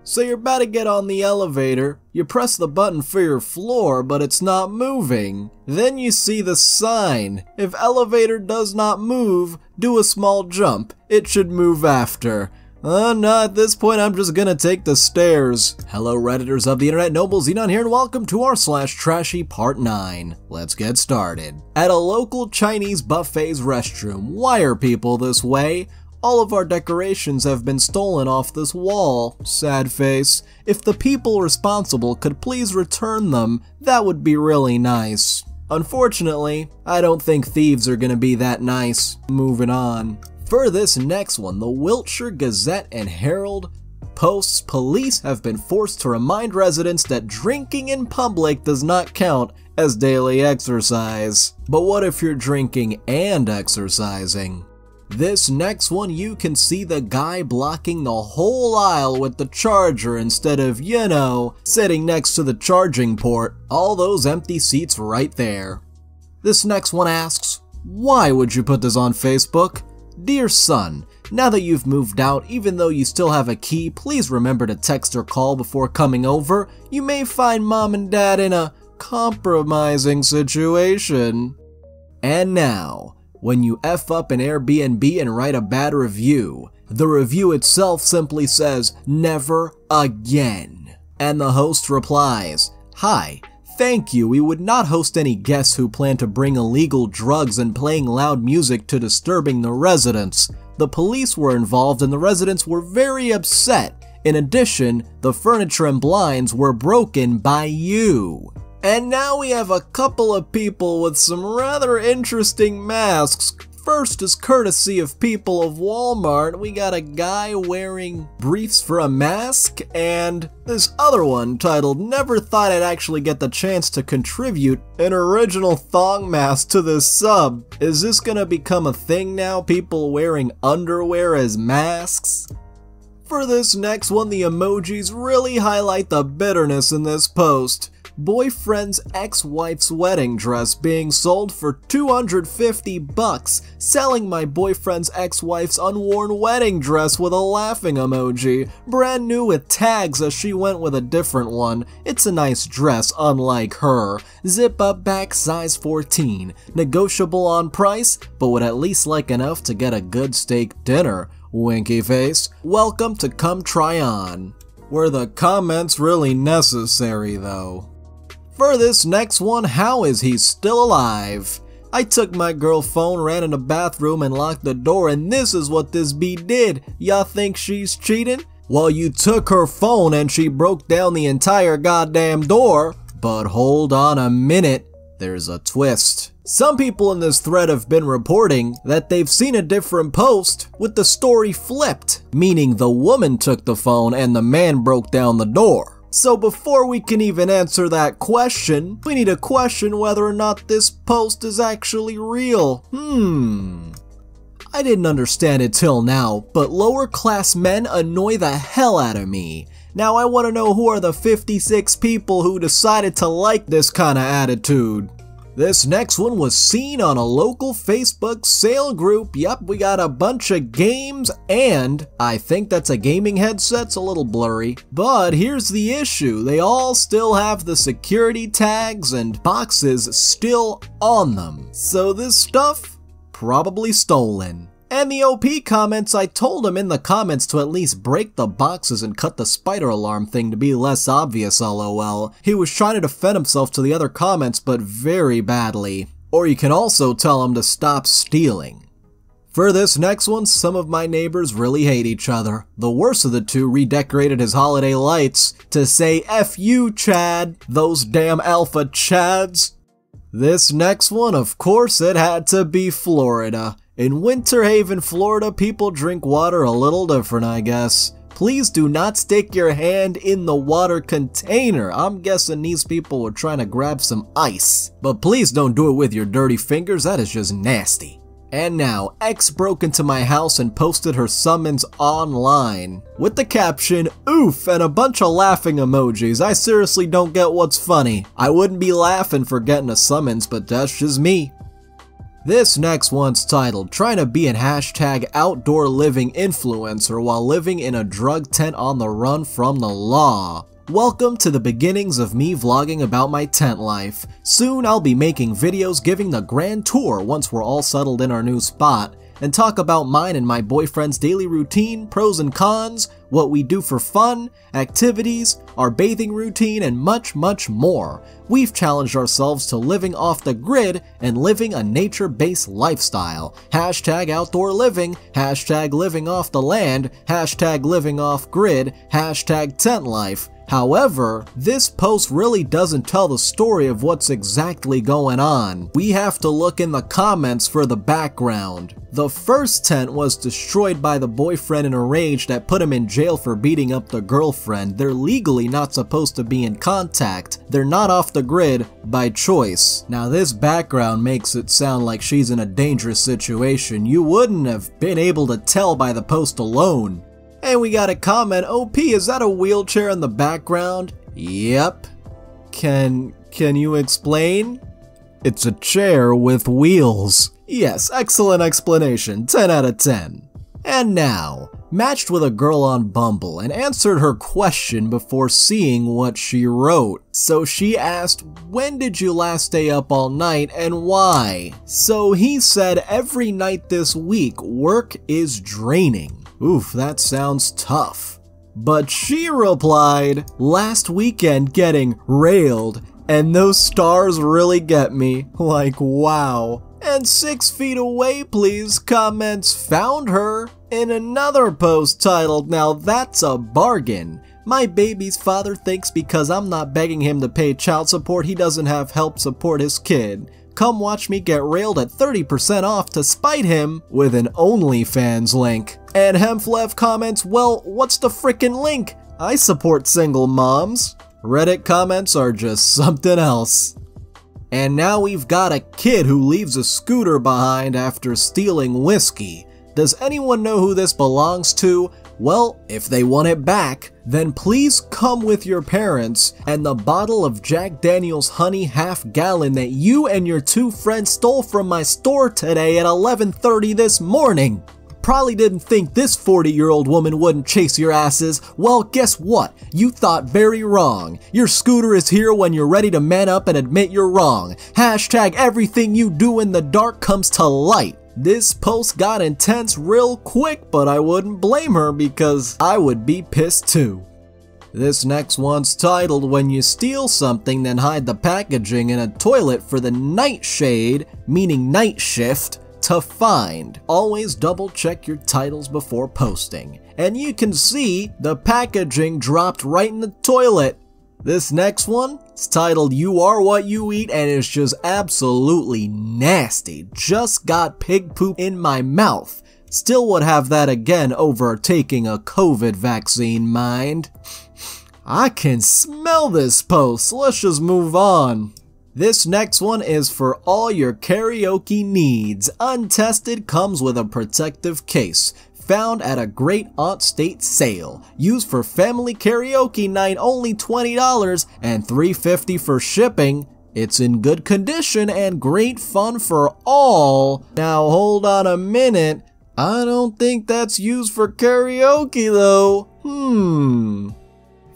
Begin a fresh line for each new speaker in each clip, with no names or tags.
So you're about to get on the elevator, you press the button for your floor, but it's not moving. Then you see the sign. If elevator does not move, do a small jump. It should move after. No, at this point I'm just gonna take the stairs. Hello Redditors of the internet, Noble Xenon here and welcome to our /Trashy Part 9. Let's get started. At a local Chinese buffet's restroom, why are people this way? All of our decorations have been stolen off this wall. Sad face. If the people responsible could please return them, that would be really nice. Unfortunately, I don't think thieves are gonna be that nice. Moving on. For this next one, the Wiltshire Gazette and Herald posts, police have been forced to remind residents that drinking in public does not count as daily exercise. But what if you're drinking and exercising? This next one, you can see the guy blocking the whole aisle with the charger instead of, you know, sitting next to the charging port. All those empty seats right there. This next one asks, why would you put this on Facebook? Dear son, now that you've moved out, even though you still have a key, please remember to text or call before coming over. You may find mom and dad in a compromising situation. And now, when you F up an Airbnb and write a bad review, the review itself simply says, never again. And the host replies, hi, thank you, we would not host any guests who plan to bring illegal drugs and playing loud music to disturbing the residents. The police were involved and the residents were very upset. In addition, the furniture and blinds were broken by you. And now we have a couple of people with some rather interesting masks. First is courtesy of people of Walmart. We got a guy wearing briefs for a mask, and this other one titled, never thought I'd actually get the chance to contribute an original thong mask to this sub. Is this gonna become a thing now, people wearing underwear as masks? For this next one, the emojis really highlight the bitterness in this post. Boyfriend's ex-wife's wedding dress being sold for $250, selling my boyfriend's ex-wife's unworn wedding dress with a laughing emoji, brand new with tags as she went with a different one. It's a nice dress unlike her, zip up back size 14, negotiable on price, but would at least like enough to get a good steak dinner, winky face. Welcome to Come Try On. Were the comments really necessary though? For this next one, how is he still alive? I took my girl phone, ran in the bathroom and locked the door, and this is what this bee did. Y'all think she's cheating? Well, you took her phone and she broke down the entire goddamn door. But hold on a minute, there's a twist. Some people in this thread have been reporting that they've seen a different post with the story flipped, meaning the woman took the phone and the man broke down the door. So before we can even answer that question, we need to question whether or not this post is actually real. I didn't understand it till now, but lower class men annoy the hell out of me. Now I want to know who are the 56 people who decided to like this kind of attitude. This next one was seen on a local Facebook sale group. Yep, we got a bunch of games and I think that's a gaming headset. It's a little blurry. But here's the issue. They all still have the security tags and boxes still on them. So this stuff, probably stolen. And the OP comments, I told him in the comments to at least break the boxes and cut the spider alarm thing to be less obvious, lol. He was trying to defend himself to the other comments, but very badly. Or you can also tell him to stop stealing. For this next one, some of my neighbors really hate each other. The worst of the two redecorated his holiday lights to say, F you, Chad, those damn alpha Chads. This next one, of course, it had to be Florida. In Winter Haven, Florida, people drink water a little different, I guess. Please do not stick your hand in the water container. I'm guessing these people were trying to grab some ice. But please don't do it with your dirty fingers, that is just nasty. And now, X broke into my house and posted her summons online. With the caption, oof, and a bunch of laughing emojis. I seriously don't get what's funny. I wouldn't be laughing for getting a summons, but that's just me. This next one's titled, Trying to be an hashtag outdoor living influencer while living in a drug tent on the run from the law. Welcome to the beginnings of me vlogging about my tent life. Soon I'll be making videos giving the grand tour once we're all settled in our new spot, and talk about mine and my boyfriend's daily routine, pros and cons, what we do for fun, activities, our bathing routine, and much, much more. We've challenged ourselves to living off the grid and living a nature-based lifestyle. Hashtag outdoor living, hashtag living off the land, hashtag living off grid, hashtag tent life. However, this post really doesn't tell the story of what's exactly going on. We have to look in the comments for the background. The first tent was destroyed by the boyfriend in a rage that put him in jail for beating up the girlfriend. They're legally not supposed to be in contact. They're not off the grid by choice. Now this background makes it sound like she's in a dangerous situation. You wouldn't have been able to tell by the post alone. And we got a comment, OP, is that a wheelchair in the background? Yep. Can you explain? It's a chair with wheels. Yes, excellent explanation, 10 out of 10. And now, matched with a girl on Bumble and answered her question before seeing what she wrote. So she asked, when did you last stay up all night and why? So he said, every night this week, work is draining. Oof, that sounds tough. But she replied, last weekend getting railed, and those stars really get me. Like, wow. And 6 feet away, please, comments found her in another post titled, now that's a bargain. My baby's father thinks because I'm not begging him to pay child support, he doesn't have help support his kid. Come watch me get railed at 30% off to spite him with an OnlyFans link. And Hempflev comments, well, what's the frickin' link? I support single moms. Reddit comments are just something else. And now we've got a kid who leaves a scooter behind after stealing whiskey. Does anyone know who this belongs to? Well, if they want it back, then please come with your parents and the bottle of Jack Daniel's Honey half-gallon that you and your 2 friends stole from my store today at 11:30 this morning. Probably didn't think this 40-year-old woman wouldn't chase your asses. Well, guess what? You thought very wrong. Your scooter is here when you're ready to man up and admit you're wrong. Hashtag everything you do in the dark comes to light. This post got intense real quick, but I wouldn't blame her because I would be pissed too. This next one's titled, when you steal something then hide the packaging in a toilet for the nightshade, meaning night shift, to find. Always double check your titles before posting. And you can see the packaging dropped right in the toilet. This next one is titled, You Are What You Eat, and it's just absolutely nasty. Just got pig poop in my mouth. Still would have that again over taking a COVID vaccine, mind. I can smell this post. Let's just move on. This next one is for all your karaoke needs. Untested comes with a protective case. Found at a great aunt state sale. Used for family karaoke night, only $20 and $3.50 for shipping. It's in good condition and great fun for all. Now hold on a minute. I don't think that's used for karaoke though.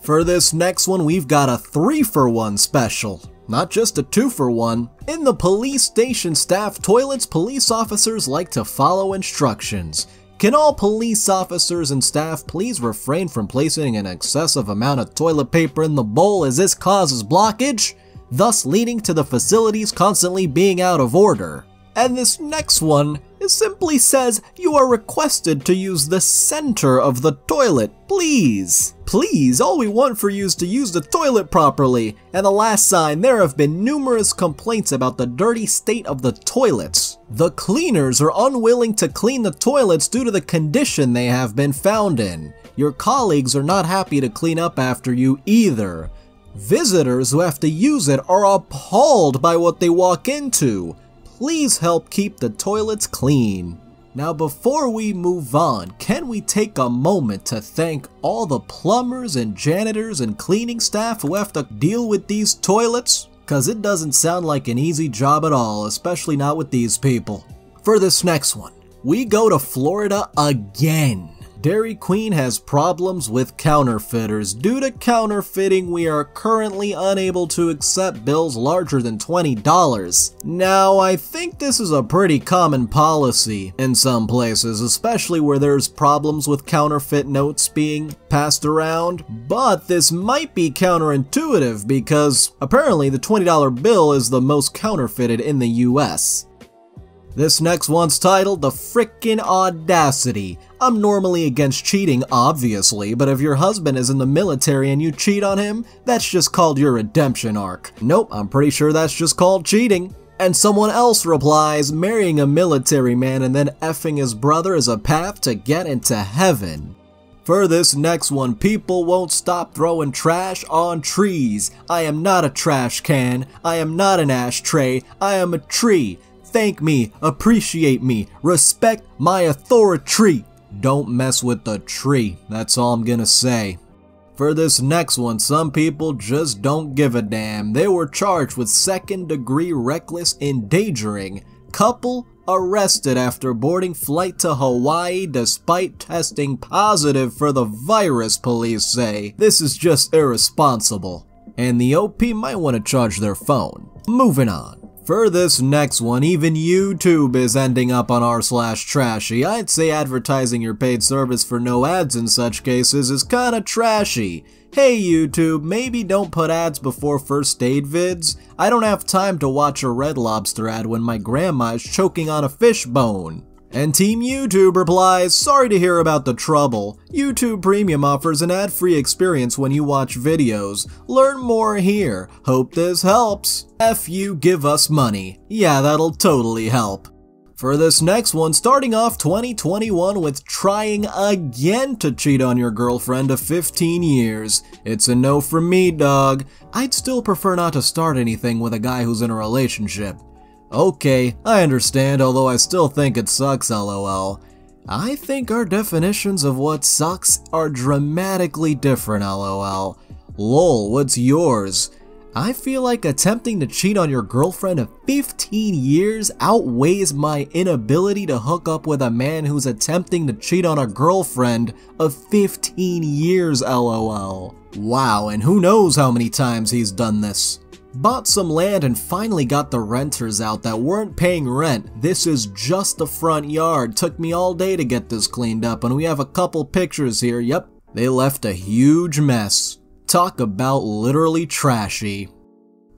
For this next one, we've got a 3-for-1 special. Not just a 2-for-1. In the police station staff toilets, police officers like to follow instructions. Can all police officers and staff please refrain from placing an excessive amount of toilet paper in the bowl as this causes blockage, thus leading to the facilities constantly being out of order? And this next one, it simply says, you are requested to use the center of the toilet, please. Please, all we want for you is to use the toilet properly. And the last sign, there have been numerous complaints about the dirty state of the toilets. The cleaners are unwilling to clean the toilets due to the condition they have been found in. Your colleagues are not happy to clean up after you either. Visitors who have to use it are appalled by what they walk into. Please help keep the toilets clean. Now before we move on, can we take a moment to thank all the plumbers and janitors and cleaning staff who have to deal with these toilets? cause it doesn't sound like an easy job at all, especially not with these people. For this next one, we go to Florida again. Dairy Queen has problems with counterfeiters. Due to counterfeiting, we are currently unable to accept bills larger than $20. Now, I think this is a pretty common policy in some places, especially where there's problems with counterfeit notes being passed around. But this might be counterintuitive because apparently the $20 bill is the most counterfeited in the US. This next one's titled The Frickin' Audacity. I'm normally against cheating, obviously, but if your husband is in the military and you cheat on him, that's just called your redemption arc. Nope, I'm pretty sure that's just called cheating. And someone else replies, marrying a military man and then effing his brother is a path to get into heaven. For this next one, people won't stop throwing trash on trees. I am not a trash can. I am not an ashtray. I am a tree. Thank me, appreciate me, respect my authority. Don't mess with the tree, that's all I'm gonna say. For this next one, some people just don't give a damn. They were charged with second-degree reckless endangering. Couple arrested after boarding flight to Hawaii despite testing positive for the virus, police say. This is just irresponsible. And the OP might want to charge their phone. Moving on. For this next one, even YouTube is ending up on r/trashy. I'd say advertising your paid service for no ads in such cases is kinda trashy. Hey YouTube, maybe don't put ads before first aid vids. I don't have time to watch a Red Lobster ad when my grandma is choking on a fish bone. And Team YouTube replies, sorry to hear about the trouble. YouTube Premium offers an ad-free experience when you watch videos. Learn more here. Hope this helps. F you, give us money. Yeah, that'll totally help. For this next one, starting off 2021 with trying again to cheat on your girlfriend of 15 years. It's a no from me, dog. I'd still prefer not to start anything with a guy who's in a relationship. Okay, I understand, although I still think it sucks, lol. I think our definitions of what sucks are dramatically different, lol. Lol, what's yours? I feel like attempting to cheat on your girlfriend of 15 years outweighs my inability to hook up with a man who's attempting to cheat on a girlfriend of 15 years, lol. Wow, and who knows how many times he's done this. Bought some land and finally got the renters out that weren't paying rent. This is just the front yard. Took me all day to get this cleaned up, and we have a couple pictures here. Yep, they left a huge mess. Talk about literally trashy.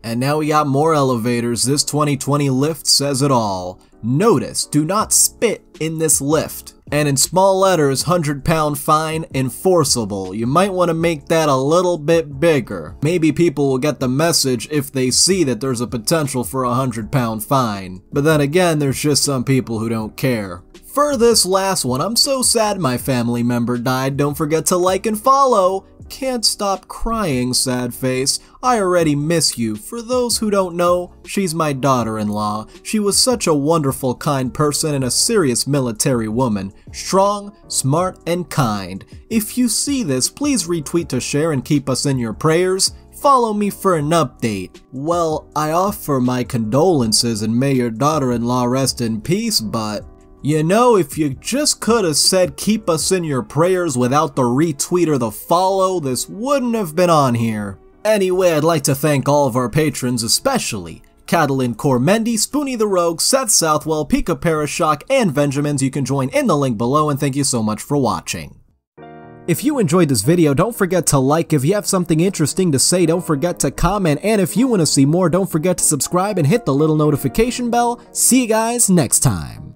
And now we got more elevators. This 2020 lift says it all. Notice, do not spit in this lift. And in small letters, £100 fine enforceable. You might want to make that a little bit bigger. Maybe people will get the message if they see that there's a potential for a £100 fine. But then again, there's just some people who don't care. For this last one, I'm so sad my family member died. Don't forget to like and follow. Can't stop crying, sad face. I already miss you. For those who don't know, she's my daughter-in-law. She was such a wonderful, kind person and a serious military woman. Strong, smart, and kind. If you see this, please retweet to share and keep us in your prayers. Follow me for an update. Well, I offer my condolences and may your daughter-in-law rest in peace, but you know, if you just could have said keep us in your prayers without the retweet or the follow, this wouldn't have been on here. Anyway, I'd like to thank all of our patrons, especially Catalin Cormendi, Spoonie the Rogue, Seth Southwell, Pika Parashock, and Benjamins. You can join in the link below, and thank you so much for watching. If you enjoyed this video, don't forget to like. If you have something interesting to say, don't forget to comment. And if you want to see more, don't forget to subscribe and hit the little notification bell. See you guys next time.